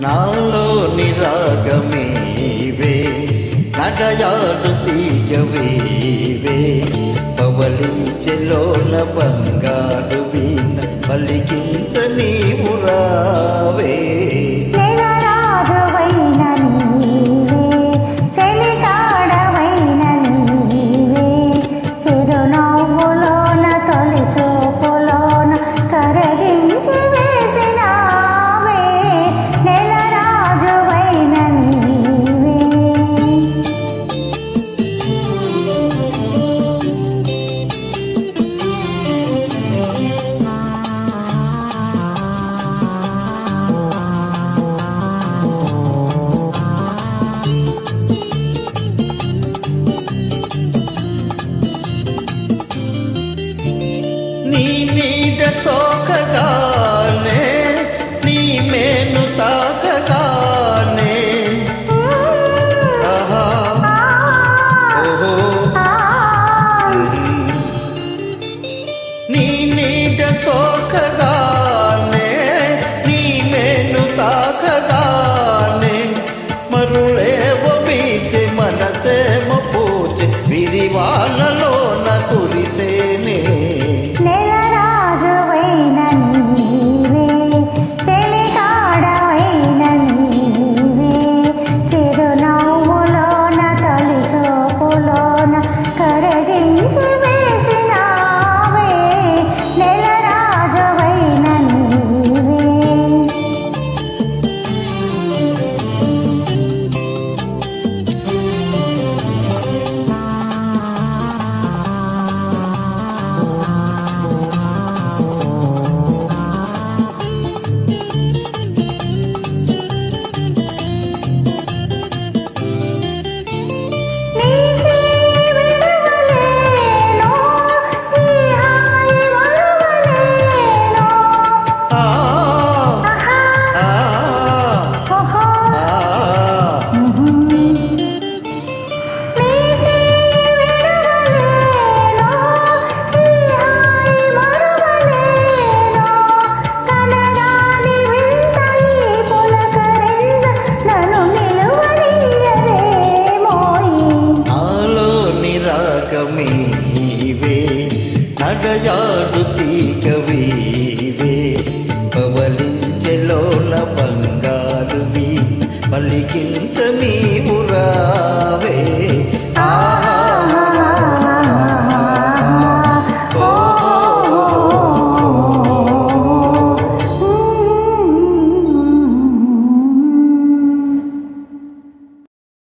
నాలోని రాగమేవే నడయాడు తీయవేవే పవలించెలోన బంగారు వీణ పలికించ నీవు రావే నీ నీడ సోకగానే నీ మేను తాకగానే ఆహా ఓహో నీ నీడ సోకగానే నీ మేను తాకగానే మరుళేవో బీచి మనసేమో పూచి విరివాళ్ళలోన కురిసేనే రాగమేవే నడయాడు తీగవేవే పవలించెలోన బంగారువి పలికించ నీవు రావే ఆహా